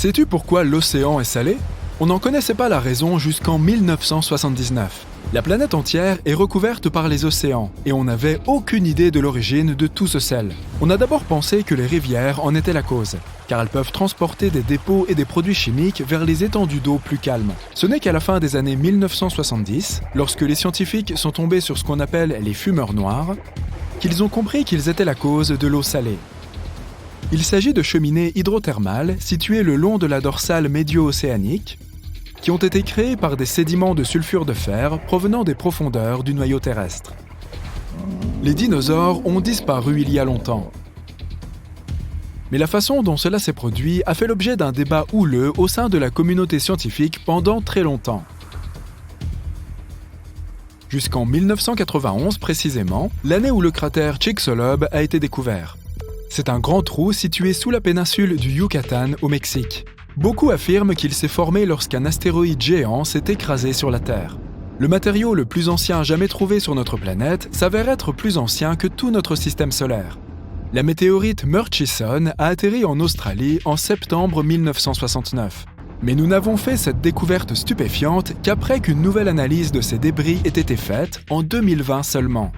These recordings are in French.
Sais-tu pourquoi l'océan est salé? On n'en connaissait pas la raison jusqu'en 1979. La planète entière est recouverte par les océans et on n'avait aucune idée de l'origine de tout ce sel. On a d'abord pensé que les rivières en étaient la cause, car elles peuvent transporter des dépôts et des produits chimiques vers les étendues d'eau plus calmes. Ce n'est qu'à la fin des années 1970, lorsque les scientifiques sont tombés sur ce qu'on appelle les fumeurs noirs, qu'ils ont compris qu'ils étaient la cause de l'eau salée. Il s'agit de cheminées hydrothermales situées le long de la dorsale médio-océanique, qui ont été créées par des sédiments de sulfure de fer provenant des profondeurs du noyau terrestre. Les dinosaures ont disparu il y a longtemps. Mais la façon dont cela s'est produit a fait l'objet d'un débat houleux au sein de la communauté scientifique pendant très longtemps. Jusqu'en 1991 précisément, l'année où le cratère Chicxulub a été découvert. C'est un grand trou situé sous la péninsule du Yucatan au Mexique. Beaucoup affirment qu'il s'est formé lorsqu'un astéroïde géant s'est écrasé sur la Terre. Le matériau le plus ancien jamais trouvé sur notre planète s'avère être plus ancien que tout notre système solaire. La météorite Murchison a atterri en Australie en septembre 1969. Mais nous n'avons fait cette découverte stupéfiante qu'après qu'une nouvelle analyse de ces débris ait été faite en 2020 seulement.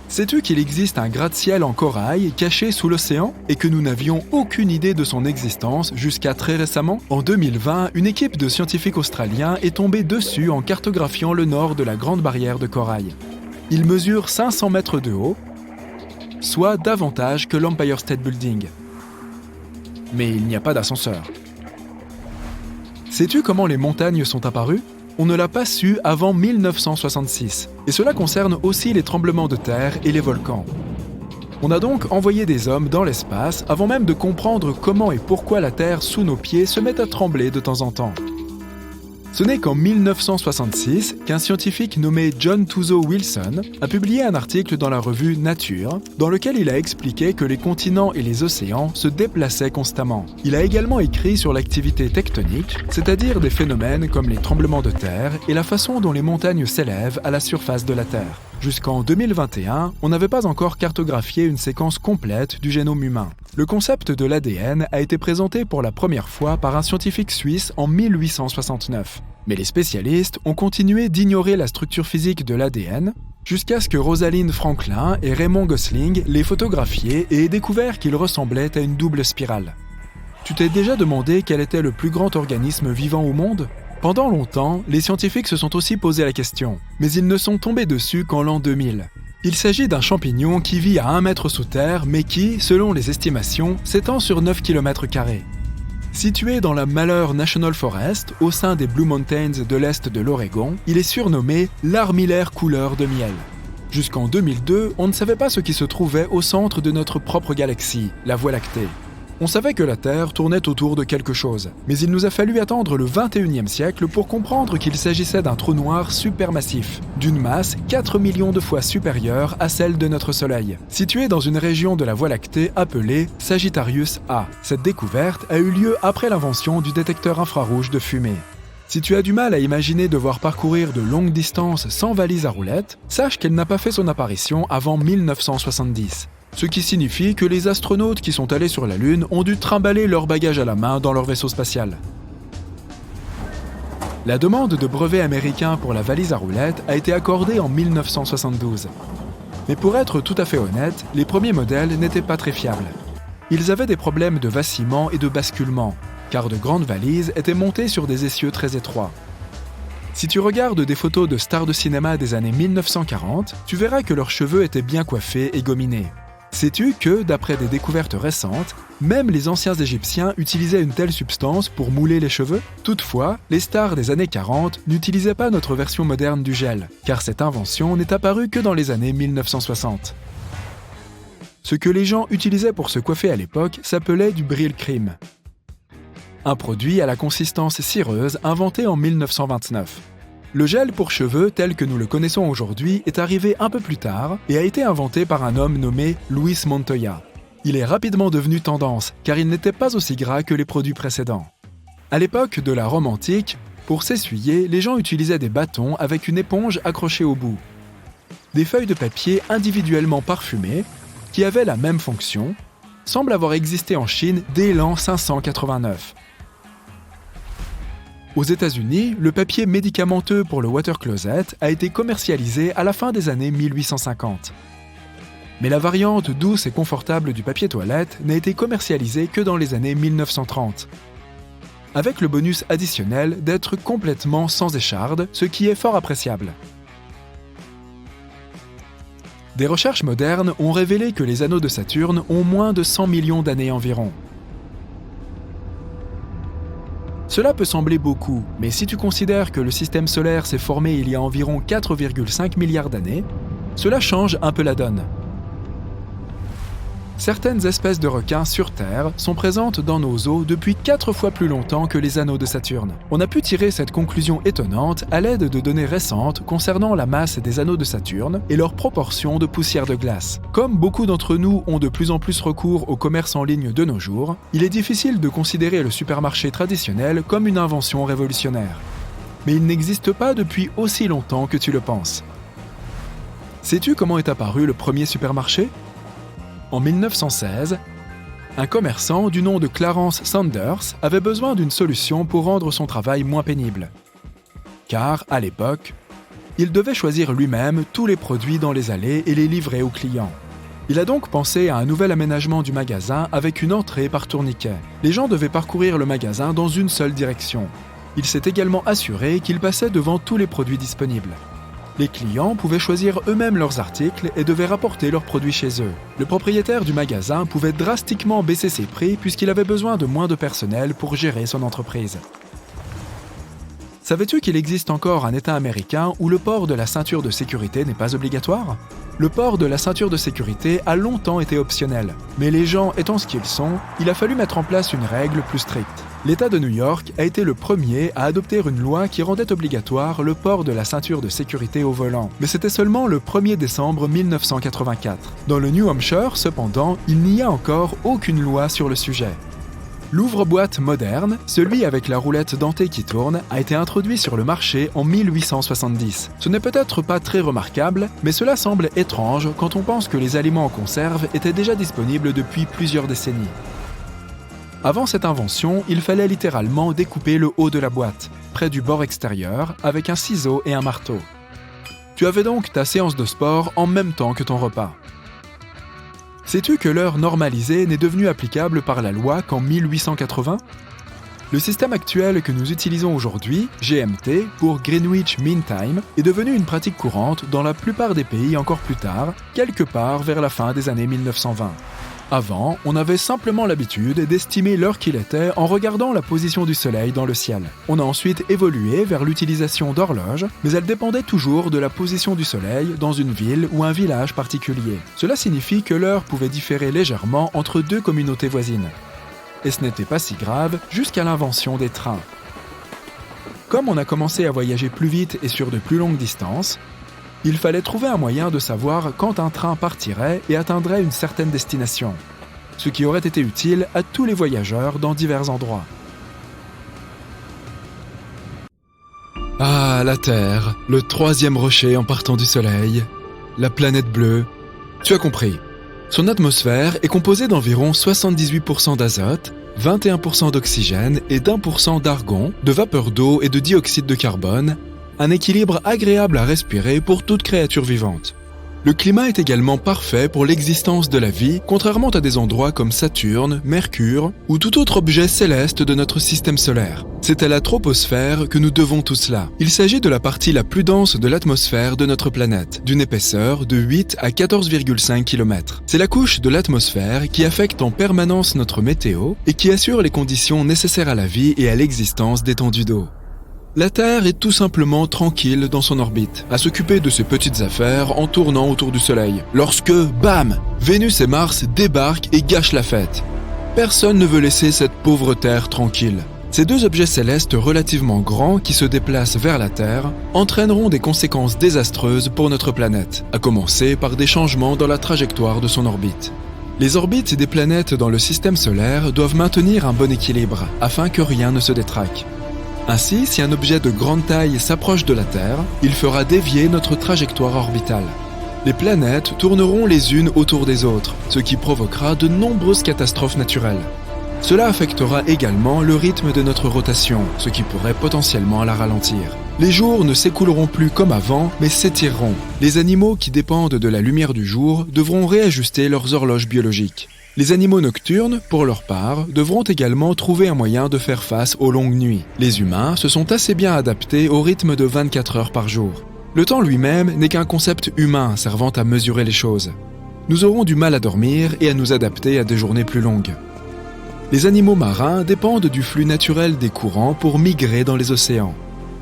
Sais-tu qu'il existe un gratte-ciel en corail caché sous l'océan et que nous n'avions aucune idée de son existence jusqu'à très récemment? En 2020, une équipe de scientifiques australiens est tombée dessus en cartographiant le nord de la Grande Barrière de Corail. Il mesure 500 mètres de haut, soit davantage que l'Empire State Building. Mais il n'y a pas d'ascenseur. Sais-tu comment les montagnes sont apparues? On ne l'a pas su avant 1966, et cela concerne aussi les tremblements de terre et les volcans. On a donc envoyé des hommes dans l'espace avant même de comprendre comment et pourquoi la Terre sous nos pieds se met à trembler de temps en temps. Ce n'est qu'en 1966 qu'un scientifique nommé John Tuzo Wilson a publié un article dans la revue Nature, dans lequel il a expliqué que les continents et les océans se déplaçaient constamment. Il a également écrit sur l'activité tectonique, c'est-à-dire des phénomènes comme les tremblements de terre et la façon dont les montagnes s'élèvent à la surface de la Terre. Jusqu'en 2021, on n'avait pas encore cartographié une séquence complète du génome humain. Le concept de l'ADN a été présenté pour la première fois par un scientifique suisse en 1869. Mais les spécialistes ont continué d'ignorer la structure physique de l'ADN jusqu'à ce que Rosalind Franklin et Raymond Gosling l'aient photographié et aient découvert qu'il ressemblait à une double spirale. Tu t'es déjà demandé quel était le plus grand organisme vivant au monde ? Pendant longtemps, les scientifiques se sont aussi posé la question, mais ils ne sont tombés dessus qu'en l'an 2000. Il s'agit d'un champignon qui vit à 1 mètre sous terre, mais qui, selon les estimations, s'étend sur 9 km². Situé dans la Malheur National Forest, au sein des Blue Mountains de l'est de l'Oregon, il est surnommé l'armillaire couleur de miel. Jusqu'en 2002, on ne savait pas ce qui se trouvait au centre de notre propre galaxie, la Voie lactée. On savait que la Terre tournait autour de quelque chose, mais il nous a fallu attendre le 21e siècle pour comprendre qu'il s'agissait d'un trou noir supermassif, d'une masse 4 millions de fois supérieure à celle de notre Soleil, situé dans une région de la Voie lactée appelée Sagittarius A. Cette découverte a eu lieu après l'invention du détecteur infrarouge de fumée. Si tu as du mal à imaginer devoir parcourir de longues distances sans valise à roulettes, sache qu'elle n'a pas fait son apparition avant 1970. Ce qui signifie que les astronautes qui sont allés sur la Lune ont dû trimballer leurs bagages à la main dans leur vaisseau spatial. La demande de brevet américain pour la valise à roulettes a été accordée en 1972. Mais pour être tout à fait honnête, les premiers modèles n'étaient pas très fiables. Ils avaient des problèmes de vacillement et de basculement, car de grandes valises étaient montées sur des essieux très étroits. Si tu regardes des photos de stars de cinéma des années 1940, tu verras que leurs cheveux étaient bien coiffés et gominés. Sais-tu que, d'après des découvertes récentes, même les anciens Égyptiens utilisaient une telle substance pour mouler les cheveux? Toutefois, les stars des années 40 n'utilisaient pas notre version moderne du gel, car cette invention n'est apparue que dans les années 1960. Ce que les gens utilisaient pour se coiffer à l'époque s'appelait du Brylcreem, un produit à la consistance cireuse inventé en 1929. Le gel pour cheveux tel que nous le connaissons aujourd'hui est arrivé un peu plus tard et a été inventé par un homme nommé Luis Montoya. Il est rapidement devenu tendance car il n'était pas aussi gras que les produits précédents. À l'époque de la Rome antique, pour s'essuyer, les gens utilisaient des bâtons avec une éponge accrochée au bout. Des feuilles de papier individuellement parfumées qui avaient la même fonction semble avoir existé en Chine dès l'an 589. Aux États-Unis, le papier médicamenteux pour le water closet a été commercialisé à la fin des années 1850. Mais la variante douce et confortable du papier toilette n'a été commercialisée que dans les années 1930. Avec le bonus additionnel d'être complètement sans écharde, ce qui est fort appréciable. Des recherches modernes ont révélé que les anneaux de Saturne ont moins de 100 millions d'années environ. Cela peut sembler beaucoup, mais si tu considères que le système solaire s'est formé il y a environ 4,5 milliards d'années, cela change un peu la donne. Certaines espèces de requins sur Terre sont présentes dans nos eaux depuis 4 fois plus longtemps que les anneaux de Saturne. On a pu tirer cette conclusion étonnante à l'aide de données récentes concernant la masse des anneaux de Saturne et leur proportion de poussière de glace. Comme beaucoup d'entre nous ont de plus en plus recours au commerce en ligne de nos jours, il est difficile de considérer le supermarché traditionnel comme une invention révolutionnaire. Mais il n'existe pas depuis aussi longtemps que tu le penses. Sais-tu comment est apparu le premier supermarché ? En 1916, un commerçant du nom de Clarence Sanders avait besoin d'une solution pour rendre son travail moins pénible. Car, à l'époque, il devait choisir lui-même tous les produits dans les allées et les livrer aux clients. Il a donc pensé à un nouvel aménagement du magasin avec une entrée par tourniquet. Les gens devaient parcourir le magasin dans une seule direction. Il s'est également assuré qu'il passait devant tous les produits disponibles. Les clients pouvaient choisir eux-mêmes leurs articles et devaient rapporter leurs produits chez eux. Le propriétaire du magasin pouvait drastiquement baisser ses prix puisqu'il avait besoin de moins de personnel pour gérer son entreprise. Savais-tu qu'il existe encore un État américain où le port de la ceinture de sécurité n'est pas obligatoire ? Le port de la ceinture de sécurité a longtemps été optionnel, mais les gens étant ce qu'ils sont, il a fallu mettre en place une règle plus stricte. L'État de New York a été le premier à adopter une loi qui rendait obligatoire le port de la ceinture de sécurité au volant, mais c'était seulement le 1er décembre 1984. Dans le New Hampshire, cependant, il n'y a encore aucune loi sur le sujet. L'ouvre-boîte moderne, celui avec la roulette dentée qui tourne, a été introduit sur le marché en 1870. Ce n'est peut-être pas très remarquable, mais cela semble étrange quand on pense que les aliments en conserve étaient déjà disponibles depuis plusieurs décennies. Avant cette invention, il fallait littéralement découper le haut de la boîte, près du bord extérieur, avec un ciseau et un marteau. Tu avais donc ta séance de sport en même temps que ton repas. Sais-tu que l'heure normalisée n'est devenue applicable par la loi qu'en 1880 ? Le système actuel que nous utilisons aujourd'hui, GMT, pour Greenwich Mean Time, est devenu une pratique courante dans la plupart des pays encore plus tard, quelque part vers la fin des années 1920. Avant, on avait simplement l'habitude d'estimer l'heure qu'il était en regardant la position du soleil dans le ciel. On a ensuite évolué vers l'utilisation d'horloges, mais elle dépendait toujours de la position du soleil dans une ville ou un village particulier. Cela signifie que l'heure pouvait différer légèrement entre deux communautés voisines. Et ce n'était pas si grave jusqu'à l'invention des trains. Comme on a commencé à voyager plus vite et sur de plus longues distances, il fallait trouver un moyen de savoir quand un train partirait et atteindrait une certaine destination, ce qui aurait été utile à tous les voyageurs dans divers endroits. Ah, la Terre, le troisième rocher en partant du Soleil, la planète bleue. Tu as compris. Son atmosphère est composée d'environ 78% d'azote, 21% d'oxygène et d'1% d'argon, de vapeur d'eau et de dioxyde de carbone, un équilibre agréable à respirer pour toute créature vivante. Le climat est également parfait pour l'existence de la vie, contrairement à des endroits comme Saturne, Mercure ou tout autre objet céleste de notre système solaire. C'est à la troposphère que nous devons tout cela. Il s'agit de la partie la plus dense de l'atmosphère de notre planète, d'une épaisseur de 8 à 14,5 km. C'est la couche de l'atmosphère qui affecte en permanence notre météo et qui assure les conditions nécessaires à la vie et à l'existence d'étendues d'eau. La Terre est tout simplement tranquille dans son orbite, à s'occuper de ses petites affaires en tournant autour du Soleil. Lorsque, bam, Vénus et Mars débarquent et gâchent la fête. Personne ne veut laisser cette pauvre Terre tranquille. Ces deux objets célestes relativement grands qui se déplacent vers la Terre entraîneront des conséquences désastreuses pour notre planète, à commencer par des changements dans la trajectoire de son orbite. Les orbites des planètes dans le système solaire doivent maintenir un bon équilibre, afin que rien ne se détraque. Ainsi, si un objet de grande taille s'approche de la Terre, il fera dévier notre trajectoire orbitale. Les planètes tourneront les unes autour des autres, ce qui provoquera de nombreuses catastrophes naturelles. Cela affectera également le rythme de notre rotation, ce qui pourrait potentiellement la ralentir. Les jours ne s'écouleront plus comme avant, mais s'étireront. Les animaux qui dépendent de la lumière du jour devront réajuster leurs horloges biologiques. Les animaux nocturnes, pour leur part, devront également trouver un moyen de faire face aux longues nuits. Les humains se sont assez bien adaptés au rythme de 24 heures par jour. Le temps lui-même n'est qu'un concept humain servant à mesurer les choses. Nous aurons du mal à dormir et à nous adapter à des journées plus longues. Les animaux marins dépendent du flux naturel des courants pour migrer dans les océans.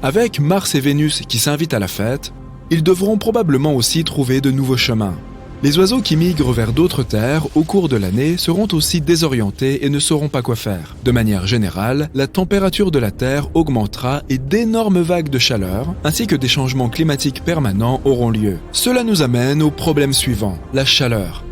Avec Mars et Vénus qui s'invitent à la fête, ils devront probablement aussi trouver de nouveaux chemins. Les oiseaux qui migrent vers d'autres terres au cours de l'année seront aussi désorientés et ne sauront pas quoi faire. De manière générale, la température de la Terre augmentera et d'énormes vagues de chaleur, ainsi que des changements climatiques permanents auront lieu. Cela nous amène au problème suivant, la chaleur.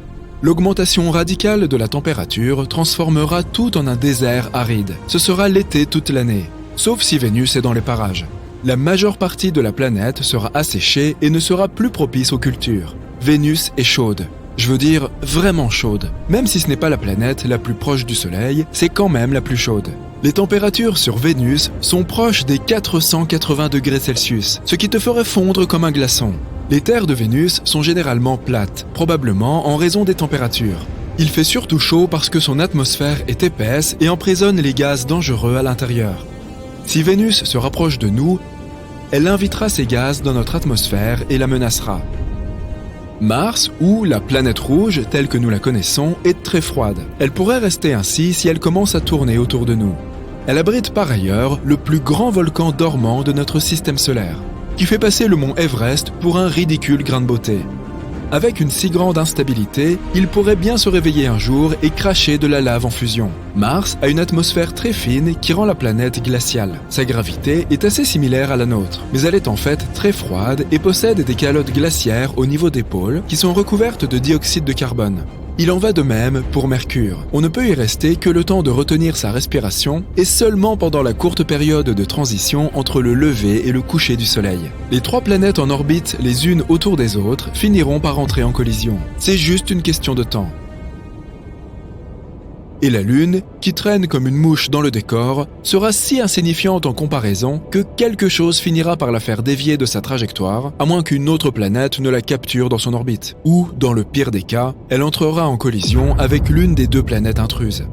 L'augmentation radicale de la température transformera tout en un désert aride. Ce sera l'été toute l'année, sauf si Vénus est dans les parages. La majeure partie de la planète sera asséchée et ne sera plus propice aux cultures. Vénus est chaude. Je veux dire vraiment chaude. Même si ce n'est pas la planète la plus proche du Soleil, c'est quand même la plus chaude. Les températures sur Vénus sont proches des 480 degrés Celsius, ce qui te ferait fondre comme un glaçon. Les terres de Vénus sont généralement plates, probablement en raison des températures. Il fait surtout chaud parce que son atmosphère est épaisse et emprisonne les gaz dangereux à l'intérieur. Si Vénus se rapproche de nous, elle invitera ces gaz dans notre atmosphère et la menacera. Mars, ou la planète rouge telle que nous la connaissons, est très froide. Elle pourrait rester ainsi si elle commence à tourner autour de nous. Elle abrite par ailleurs le plus grand volcan dormant de notre système solaire, qui fait passer le mont Everest pour un ridicule grain de beauté. Avec une si grande instabilité, il pourrait bien se réveiller un jour et cracher de la lave en fusion. Mars a une atmosphère très fine qui rend la planète glaciale. Sa gravité est assez similaire à la nôtre, mais elle est en fait très froide et possède des calottes glaciaires au niveau des pôles qui sont recouvertes de dioxyde de carbone. Il en va de même pour Mercure. On ne peut y rester que le temps de retenir sa respiration et seulement pendant la courte période de transition entre le lever et le coucher du Soleil. Les trois planètes en orbite les unes autour des autres finiront par entrer en collision. C'est juste une question de temps. Et la Lune, qui traîne comme une mouche dans le décor, sera si insignifiante en comparaison que quelque chose finira par la faire dévier de sa trajectoire, à moins qu'une autre planète ne la capture dans son orbite. Ou, dans le pire des cas, elle entrera en collision avec l'une des deux planètes intruses.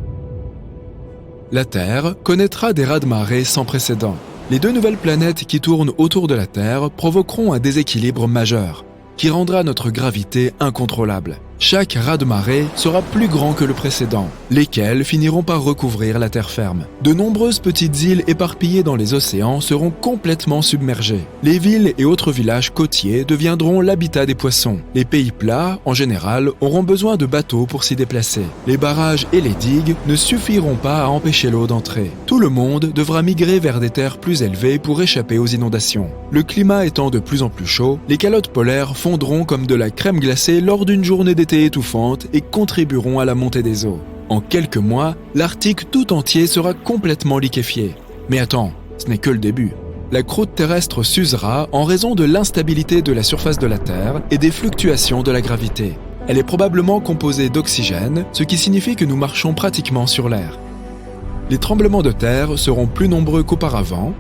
La Terre connaîtra des raz-de-marée sans précédent. Les deux nouvelles planètes qui tournent autour de la Terre provoqueront un déséquilibre majeur, qui rendra notre gravité incontrôlable. Chaque raz-de-marée sera plus grand que le précédent, lesquels finiront par recouvrir la terre ferme. De nombreuses petites îles éparpillées dans les océans seront complètement submergées. Les villes et autres villages côtiers deviendront l'habitat des poissons. Les pays plats, en général, auront besoin de bateaux pour s'y déplacer. Les barrages et les digues ne suffiront pas à empêcher l'eau d'entrer. Tout le monde devra migrer vers des terres plus élevées pour échapper aux inondations. Le climat étant de plus en plus chaud, les calottes polaires fondront comme de la crème glacée lors d'une journée d'été étouffante et contribueront à la montée des eaux. En quelques mois, l'Arctique tout entier sera complètement liquéfié. Mais attends, ce n'est que le début. La croûte terrestre s'usera en raison de l'instabilité de la surface de la Terre et des fluctuations de la gravité. Elle est probablement composée d'oxygène, ce qui signifie que nous marchons pratiquement sur l'air. Les tremblements de terre seront plus nombreux qu'auparavant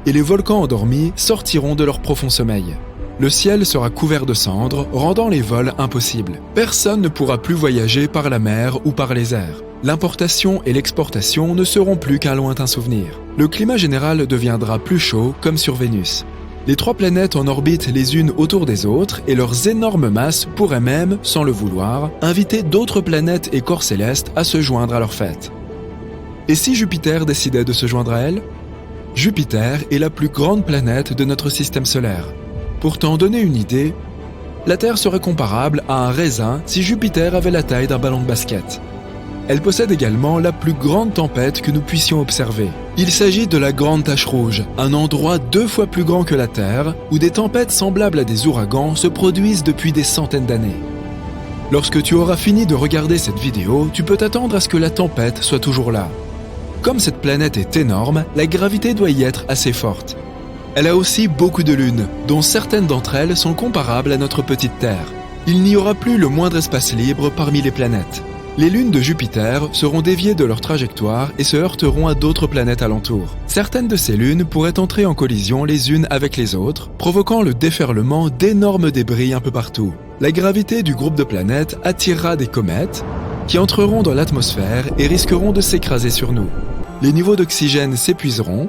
et les volcans endormis sortiront de leur profond sommeil. Le ciel sera couvert de cendres, rendant les vols impossibles. Personne ne pourra plus voyager par la mer ou par les airs. L'importation et l'exportation ne seront plus qu'un lointain souvenir. Le climat général deviendra plus chaud, comme sur Vénus. Les trois planètes en orbite les unes autour des autres et leurs énormes masses pourraient même, sans le vouloir, inviter d'autres planètes et corps célestes à se joindre à leur fête. Et si Jupiter décidait de se joindre à elle ? Jupiter est la plus grande planète de notre système solaire. Pour t'en donner une idée, la Terre serait comparable à un raisin si Jupiter avait la taille d'un ballon de basket. Elle possède également la plus grande tempête que nous puissions observer. Il s'agit de la Grande Tache Rouge, un endroit 2 fois plus grand que la Terre, où des tempêtes semblables à des ouragans se produisent depuis des centaines d'années. Lorsque tu auras fini de regarder cette vidéo, tu peux t'attendre à ce que la tempête soit toujours là. Comme cette planète est énorme, la gravité doit y être assez forte. Elle a aussi beaucoup de lunes, dont certaines d'entre elles sont comparables à notre petite Terre. Il n'y aura plus le moindre espace libre parmi les planètes. Les lunes de Jupiter seront déviées de leur trajectoire et se heurteront à d'autres planètes alentour. Certaines de ces lunes pourraient entrer en collision les unes avec les autres, provoquant le déferlement d'énormes débris un peu partout. La gravité du groupe de planètes attirera des comètes qui entreront dans l'atmosphère et risqueront de s'écraser sur nous. Les niveaux d'oxygène s'épuiseront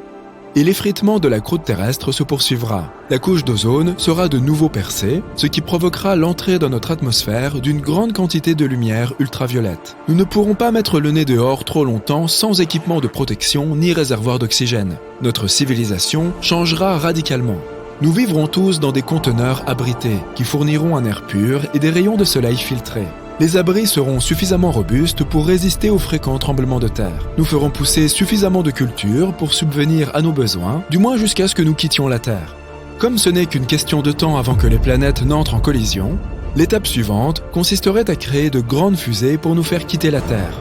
et l'effritement de la croûte terrestre se poursuivra. La couche d'ozone sera de nouveau percée, ce qui provoquera l'entrée dans notre atmosphère d'une grande quantité de lumière ultraviolette. Nous ne pourrons pas mettre le nez dehors trop longtemps sans équipement de protection ni réservoir d'oxygène. Notre civilisation changera radicalement. Nous vivrons tous dans des conteneurs abrités, qui fourniront un air pur et des rayons de soleil filtrés. Les abris seront suffisamment robustes pour résister aux fréquents tremblements de terre. Nous ferons pousser suffisamment de cultures pour subvenir à nos besoins, du moins jusqu'à ce que nous quittions la Terre. Comme ce n'est qu'une question de temps avant que les planètes n'entrent en collision, l'étape suivante consisterait à créer de grandes fusées pour nous faire quitter la Terre.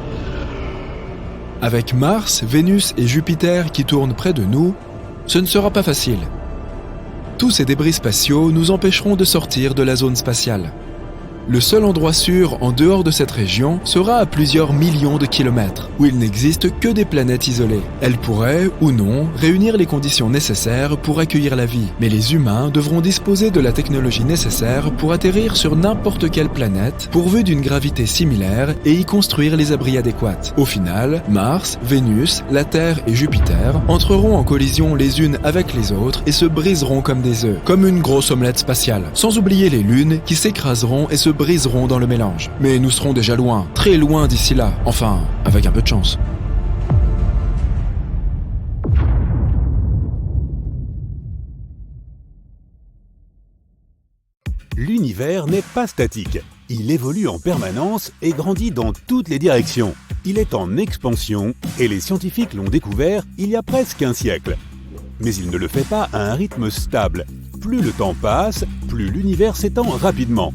Avec Mars, Vénus et Jupiter qui tournent près de nous, ce ne sera pas facile. Tous ces débris spatiaux nous empêcheront de sortir de la zone spatiale. Le seul endroit sûr en dehors de cette région sera à plusieurs millions de kilomètres, où il n'existe que des planètes isolées. Elles pourraient, ou non, réunir les conditions nécessaires pour accueillir la vie, mais les humains devront disposer de la technologie nécessaire pour atterrir sur n'importe quelle planète, pourvue d'une gravité similaire, et y construire les abris adéquats. Au final, Mars, Vénus, la Terre et Jupiter entreront en collision les unes avec les autres et se briseront comme des œufs, comme une grosse omelette spatiale, sans oublier les lunes qui s'écraseront et se briseront dans le mélange. Mais nous serons déjà loin, très loin d'ici là, enfin, avec un peu de chance. L'univers n'est pas statique. Il évolue en permanence et grandit dans toutes les directions. Il est en expansion et les scientifiques l'ont découvert il y a presque un siècle. Mais il ne le fait pas à un rythme stable. Plus le temps passe, plus l'univers s'étend rapidement.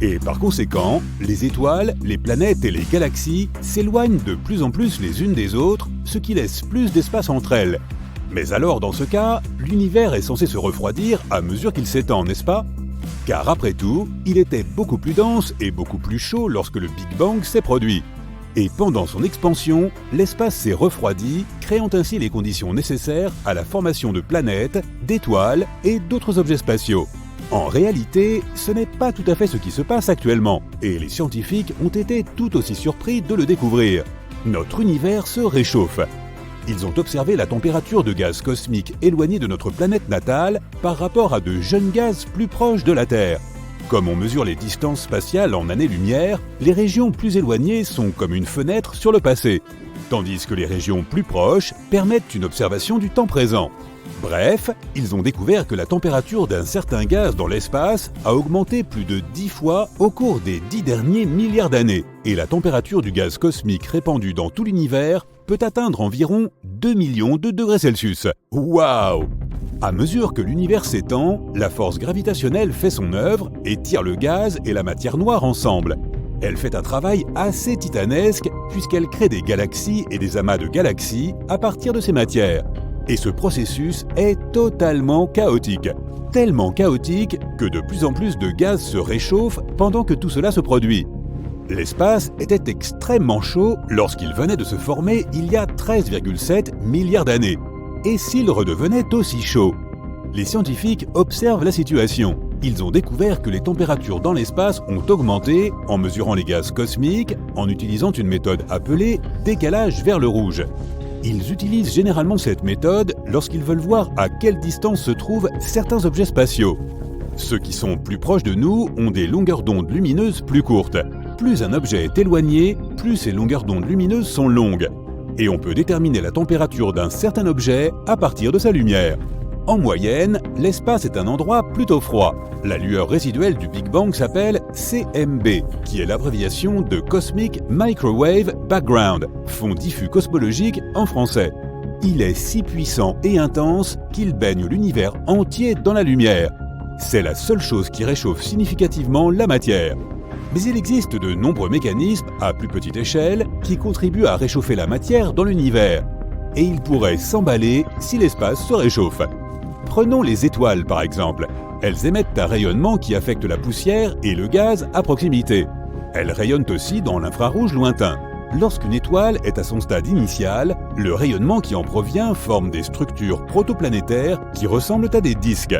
Et par conséquent, les étoiles, les planètes et les galaxies s'éloignent de plus en plus les unes des autres, ce qui laisse plus d'espace entre elles. Mais alors, dans ce cas, l'univers est censé se refroidir à mesure qu'il s'étend, n'est-ce pas ? Car après tout, il était beaucoup plus dense et beaucoup plus chaud lorsque le Big Bang s'est produit. Et pendant son expansion, l'espace s'est refroidi, créant ainsi les conditions nécessaires à la formation de planètes, d'étoiles et d'autres objets spatiaux. En réalité, ce n'est pas tout à fait ce qui se passe actuellement, et les scientifiques ont été tout aussi surpris de le découvrir. Notre univers se réchauffe. Ils ont observé la température de gaz cosmiques éloignés de notre planète natale par rapport à de jeunes gaz plus proches de la Terre. Comme on mesure les distances spatiales en années-lumière, les régions plus éloignées sont comme une fenêtre sur le passé, tandis que les régions plus proches permettent une observation du temps présent. Bref, ils ont découvert que la température d'un certain gaz dans l'espace a augmenté plus de 10 fois au cours des 10 derniers milliards d'années, et la température du gaz cosmique répandu dans tout l'univers peut atteindre environ 2 millions de degrés Celsius. Waouh! À mesure que l'univers s'étend, la force gravitationnelle fait son œuvre et tire le gaz et la matière noire ensemble. Elle fait un travail assez titanesque puisqu'elle crée des galaxies et des amas de galaxies à partir de ces matières. Et ce processus est totalement chaotique. Tellement chaotique que de plus en plus de gaz se réchauffent pendant que tout cela se produit. L'espace était extrêmement chaud lorsqu'il venait de se former il y a 13,7 milliards d'années. Et s'il redevenait aussi chaud? Les scientifiques observent la situation. Ils ont découvert que les températures dans l'espace ont augmenté en mesurant les gaz cosmiques en utilisant une méthode appelée décalage vers le rouge. Ils utilisent généralement cette méthode lorsqu'ils veulent voir à quelle distance se trouvent certains objets spatiaux. Ceux qui sont plus proches de nous ont des longueurs d'onde lumineuses plus courtes. Plus un objet est éloigné, plus ces longueurs d'onde lumineuses sont longues. Et on peut déterminer la température d'un certain objet à partir de sa lumière. En moyenne, l'espace est un endroit plutôt froid. La lueur résiduelle du Big Bang s'appelle CMB, qui est l'abréviation de Cosmic Microwave Background, fond diffus cosmologique en français. Il est si puissant et intense qu'il baigne l'univers entier dans la lumière. C'est la seule chose qui réchauffe significativement la matière. Mais il existe de nombreux mécanismes, à plus petite échelle, qui contribuent à réchauffer la matière dans l'univers. Et ils pourraient s'emballer si l'espace se réchauffe. Prenons les étoiles par exemple. Elles émettent un rayonnement qui affecte la poussière et le gaz à proximité. Elles rayonnent aussi dans l'infrarouge lointain. Lorsqu'une étoile est à son stade initial, le rayonnement qui en provient forme des structures protoplanétaires qui ressemblent à des disques.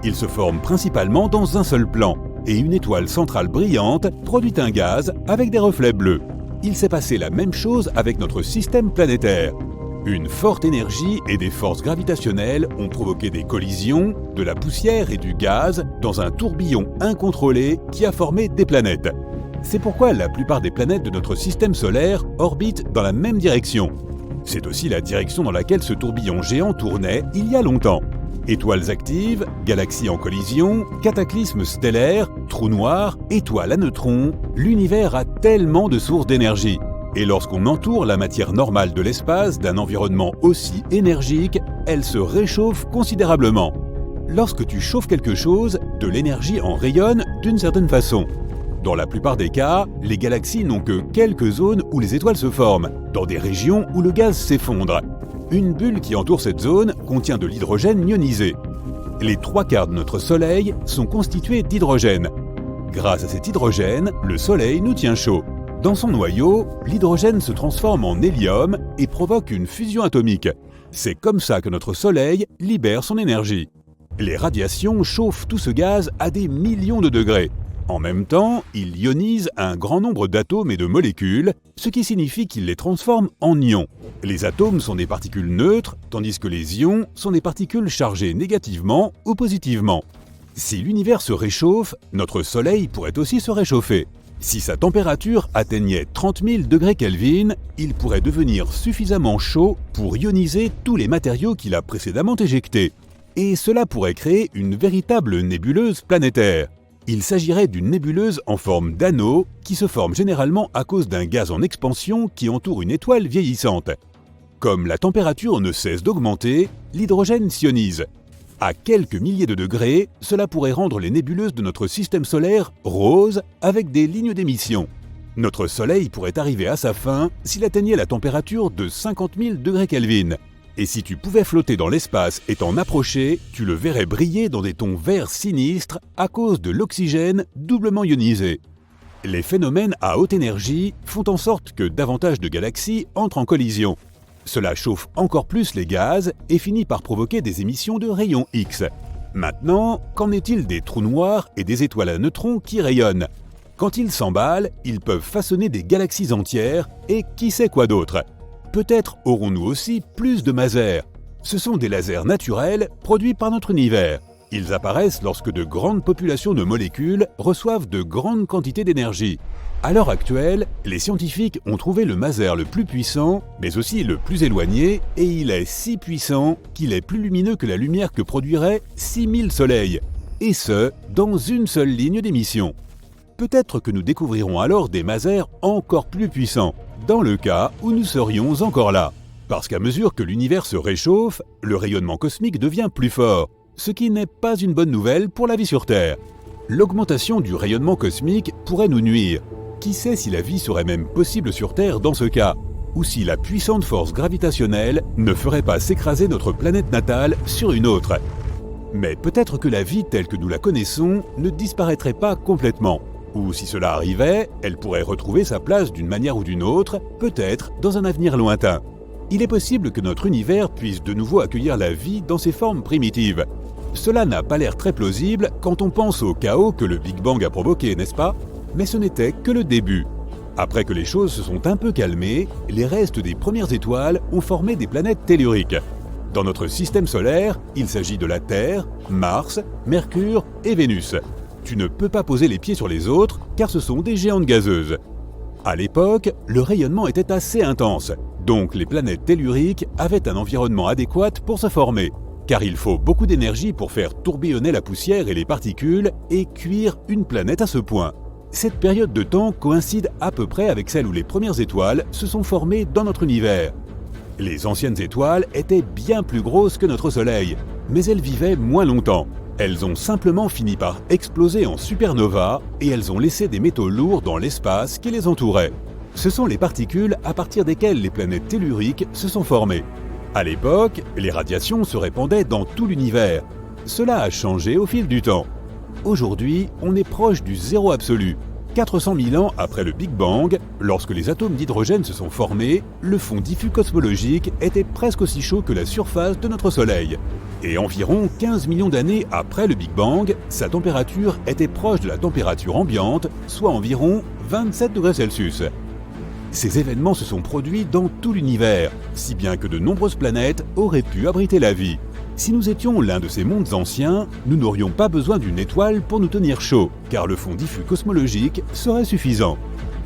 Ils se forment principalement dans un seul plan, et une étoile centrale brillante produit un gaz avec des reflets bleus. Il s'est passé la même chose avec notre système planétaire. Une forte énergie et des forces gravitationnelles ont provoqué des collisions, de la poussière et du gaz dans un tourbillon incontrôlé qui a formé des planètes. C'est pourquoi la plupart des planètes de notre système solaire orbitent dans la même direction. C'est aussi la direction dans laquelle ce tourbillon géant tournait il y a longtemps. Étoiles actives, galaxies en collision, cataclysmes stellaires, trous noirs, étoiles à neutrons, l'univers a tellement de sources d'énergie. Et lorsqu'on entoure la matière normale de l'espace d'un environnement aussi énergique, elle se réchauffe considérablement. Lorsque tu chauffes quelque chose, de l'énergie en rayonne d'une certaine façon. Dans la plupart des cas, les galaxies n'ont que quelques zones où les étoiles se forment, dans des régions où le gaz s'effondre. Une bulle qui entoure cette zone contient de l'hydrogène ionisé. Les 3/4 de notre Soleil sont constitués d'hydrogène. Grâce à cet hydrogène, le Soleil nous tient chaud. Dans son noyau, l'hydrogène se transforme en hélium et provoque une fusion atomique. C'est comme ça que notre Soleil libère son énergie. Les radiations chauffent tout ce gaz à des millions de degrés. En même temps, il ionise un grand nombre d'atomes et de molécules, ce qui signifie qu'il les transforme en ions. Les atomes sont des particules neutres, tandis que les ions sont des particules chargées négativement ou positivement. Si l'univers se réchauffe, notre Soleil pourrait aussi se réchauffer. Si sa température atteignait 30 000 degrés Kelvin, il pourrait devenir suffisamment chaud pour ioniser tous les matériaux qu'il a précédemment éjectés. Et cela pourrait créer une véritable nébuleuse planétaire. Il s'agirait d'une nébuleuse en forme d'anneau qui se forme généralement à cause d'un gaz en expansion qui entoure une étoile vieillissante. Comme la température ne cesse d'augmenter, l'hydrogène s'ionise. À quelques milliers de degrés, cela pourrait rendre les nébuleuses de notre système solaire roses avec des lignes d'émission. Notre Soleil pourrait arriver à sa fin s'il atteignait la température de 50 000 degrés Kelvin. Et si tu pouvais flotter dans l'espace et t'en approcher, tu le verrais briller dans des tons verts sinistres à cause de l'oxygène doublement ionisé. Les phénomènes à haute énergie font en sorte que davantage de galaxies entrent en collision. Cela chauffe encore plus les gaz et finit par provoquer des émissions de rayons X. Maintenant, qu'en est-il des trous noirs et des étoiles à neutrons qui rayonnent ? Quand ils s'emballent, ils peuvent façonner des galaxies entières et qui sait quoi d'autre ? Peut-être aurons-nous aussi plus de masers. Ce sont des lasers naturels produits par notre univers. Ils apparaissent lorsque de grandes populations de molécules reçoivent de grandes quantités d'énergie. À l'heure actuelle, les scientifiques ont trouvé le maser le plus puissant, mais aussi le plus éloigné, et il est si puissant qu'il est plus lumineux que la lumière que produirait 6000 soleils, et ce, dans une seule ligne d'émission. Peut-être que nous découvrirons alors des masers encore plus puissants, dans le cas où nous serions encore là. Parce qu'à mesure que l'univers se réchauffe, le rayonnement cosmique devient plus fort, ce qui n'est pas une bonne nouvelle pour la vie sur Terre. L'augmentation du rayonnement cosmique pourrait nous nuire. Qui sait si la vie serait même possible sur Terre dans ce cas, ou si la puissante force gravitationnelle ne ferait pas s'écraser notre planète natale sur une autre. Mais peut-être que la vie telle que nous la connaissons ne disparaîtrait pas complètement. Ou si cela arrivait, elle pourrait retrouver sa place d'une manière ou d'une autre, peut-être dans un avenir lointain. Il est possible que notre univers puisse de nouveau accueillir la vie dans ses formes primitives. Cela n'a pas l'air très plausible quand on pense au chaos que le Big Bang a provoqué, n'est-ce pas ? Mais ce n'était que le début. Après que les choses se sont un peu calmées, les restes des premières étoiles ont formé des planètes telluriques. Dans notre système solaire, il s'agit de la Terre, Mars, Mercure et Vénus. Tu ne peux pas poser les pieds sur les autres car ce sont des géantes gazeuses. À l'époque, le rayonnement était assez intense, donc les planètes telluriques avaient un environnement adéquat pour se former, car il faut beaucoup d'énergie pour faire tourbillonner la poussière et les particules et cuire une planète à ce point. Cette période de temps coïncide à peu près avec celle où les premières étoiles se sont formées dans notre univers. Les anciennes étoiles étaient bien plus grosses que notre Soleil, mais elles vivaient moins longtemps. Elles ont simplement fini par exploser en supernova et elles ont laissé des métaux lourds dans l'espace qui les entouraient. Ce sont les particules à partir desquelles les planètes telluriques se sont formées. À l'époque, les radiations se répandaient dans tout l'univers. Cela a changé au fil du temps. Aujourd'hui, on est proche du zéro absolu. 400 000 ans après le Big Bang, lorsque les atomes d'hydrogène se sont formés, le fond diffus cosmologique était presque aussi chaud que la surface de notre Soleil. Et environ 15 millions d'années après le Big Bang, sa température était proche de la température ambiante, soit environ 27 degrés Celsius. Ces événements se sont produits dans tout l'univers, si bien que de nombreuses planètes auraient pu abriter la vie. Si nous étions l'un de ces mondes anciens, nous n'aurions pas besoin d'une étoile pour nous tenir chaud, car le fond diffus cosmologique serait suffisant.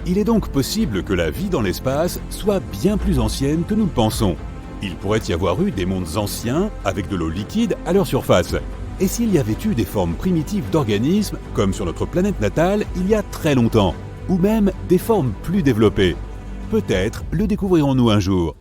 Il est donc possible que la vie dans l'espace soit bien plus ancienne que nous le pensons. Il pourrait y avoir eu des mondes anciens avec de l'eau liquide à leur surface. Et s'il y avait eu des formes primitives d'organismes, comme sur notre planète natale il y a très longtemps, ou même des formes plus développées? Peut-être le découvrirons-nous un jour.